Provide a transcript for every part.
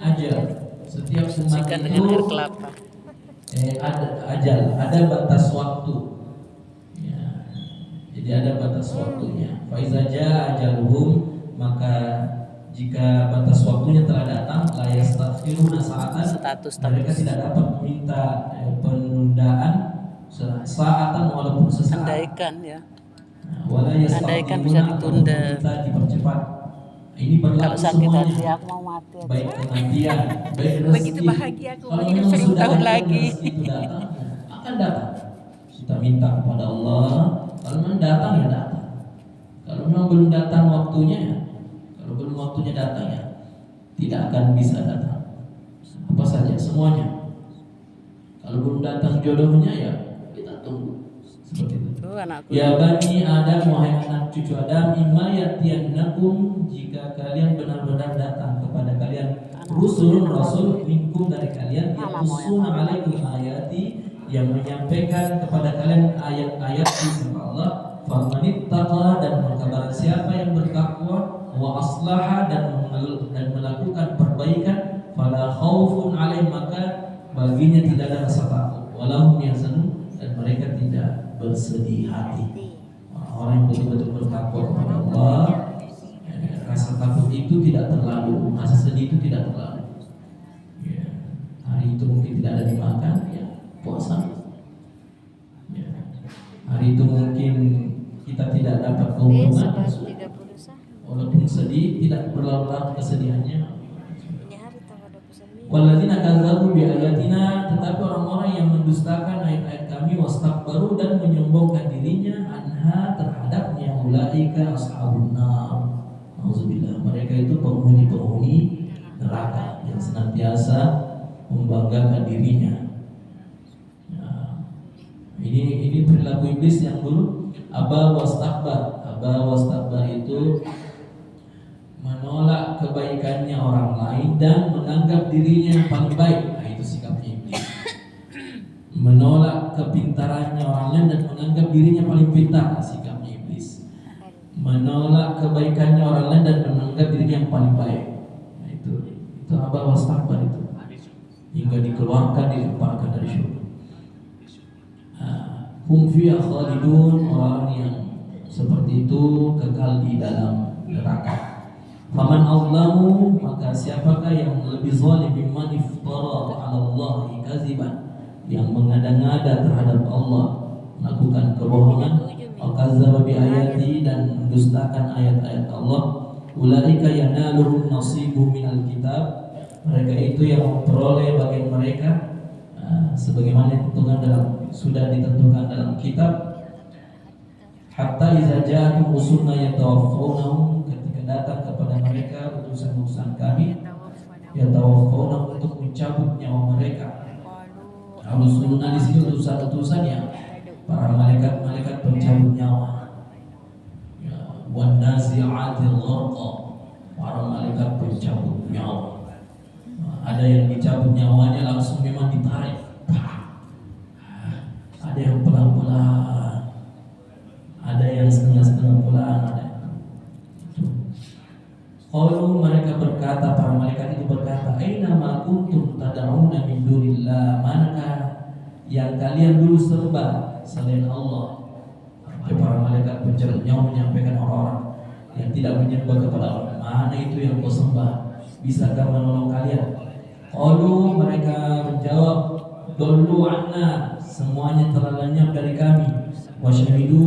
ajal. Setiap umat Sucikan itu dengan air kelapa. ada ajal, ada batas waktu. Ya, jadi ada batas waktunya. Faiza jaa ajaluhum, maka jika batas waktunya telah datang, la yastakhiruna sa'atan, Status mereka tidak dapat meminta penundaan saatan walaupun sesaat. Andaikan ya. Wala Andaikan bisa yastaqimuna, atau ditunda. meminta dipercepat. Ini berlaku Kalau sakit semuanya, hati aku mau mati aja. baik kematian, baik rezeki. Begitu bahagia aku, Kalau hidup memang 1000 sudah tahun ada lagi. rezeki itu datang, akan datang. Kita minta kepada Allah. Kalau memang datang ya datang. Kalau memang belum datang waktunya ya, kalau belum waktunya datang ya tidak akan bisa datang. Apa saja semuanya. Kalau belum datang jodohnya ya kita tunggu. Seperti itu. Tuh anakku. Ya bani Adam, wahai anak cucu Adam, imma yatiyannakum, jika kalian benar-benar datang kepada kalian rasul minkum dari kalian, yaqussuna alaikum ayati, yang menyampaikan kepada kalian ayat-ayat dari Allah, famanittaqa, dan mengkabar siapa yang bertakwa, wa aslaha, dan melakukan perbaikan, fala khaufun alaihim, maka baginya tidak ada rasa takut, walahum yahzanun, dan mereka tidak bersedih hati. Orang yang betul-betul bertakwa kepada Allah, rasa takut itu tidak terlalu, rasa sedih itu tidak terlalu. Ya, hari itu mungkin tidak ada dimakan, ya puasa. Ya, hari itu mungkin kita tidak dapat keuntungan, walaupun sedih, tidak berlarut-larut kesedihannya. Walladzina kadzdzabu bi ayatina, tetapi orang-orang yang mendustakan ayat-ayat kami, wastakbaru, dan menyombongkan dirinya, anha, terhadapnya, ulaika ashabun nar. Nauzubillah, mereka itu penghuni neraka yang senantiasa membanggakan dirinya. Nah, ini perilaku iblis yang dulu. Aba wastakbar itu menolak kebaikannya orang lain dan menganggap dirinya yang paling baik. Nah, itu sikap iblis. Menolak kepintarannya orang lain dan menganggap dirinya paling pintar, sikap iblis. Menolak kebaikannya orang lain dan menganggap dirinya yang paling baik. Nah, itu aba wastakbar itu, hingga dikeluarkan, dilemparkan dari surga. Hum fiha khalidun, orang yang seperti itu kekal di dalam neraka. Faman azlamu, maka siapakah yang lebih zalim mimman iftara 'ala Allahi kadziban, yang mengada-ngada terhadap Allah, melakukan kebohongan, wa kadzdzaba bi ayati, dan mendustakan ayat-ayat Allah. Ulaika yanaluhum nasibum minal kitab, mereka itu yang memperoleh bagian mereka sebagaimana sudah ditentukan dalam kitab. Hatta iza ja'akum rusuluna yatawaffawnahum, ketika datang kepada mereka utusan-utusan kami, yatawaffawnahum, untuk mencabut nyawa mereka. Rusuluna di sini utusan-utusan yang para malaikat-malaikat pencabut nyawa. Ya, wan nazi'atil gharqa, para malaikat pencabut nyawa. Ada yang dicabut nyawanya langsung memang ditarik. Ada yang pelan-pelan, ada yang setengah-setengah pelan, ada. Qalu, mereka berkata, para malaikat itu berkata, aina ma kuntum tad'una min dunillah, manakah yang kalian dulu sembah selain Allah? Para malaikat pencabut nyawa menyampaikan orang-orang yang tidak menyembah kepada Allah, mana itu yang kau sembah? Bisakah menolong kalian? Qalu, mereka menjawab, dollu anna, semuanya telah lenyap dari kami. Wasyahidu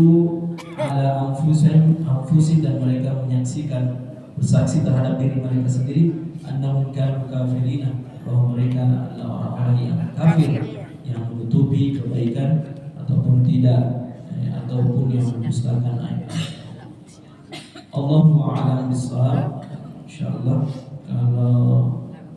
ala anfusin, dan mereka menyaksikan, bersaksi terhadap diri mereka sendiri, annahum kanu kafirina, bahwa mereka adalah orang-orang yang kafir, yang menutupi kebaikan ataupun tidak, ataupun yang mendustakan ayat. Allahu a'lam bishawab. Insyaallah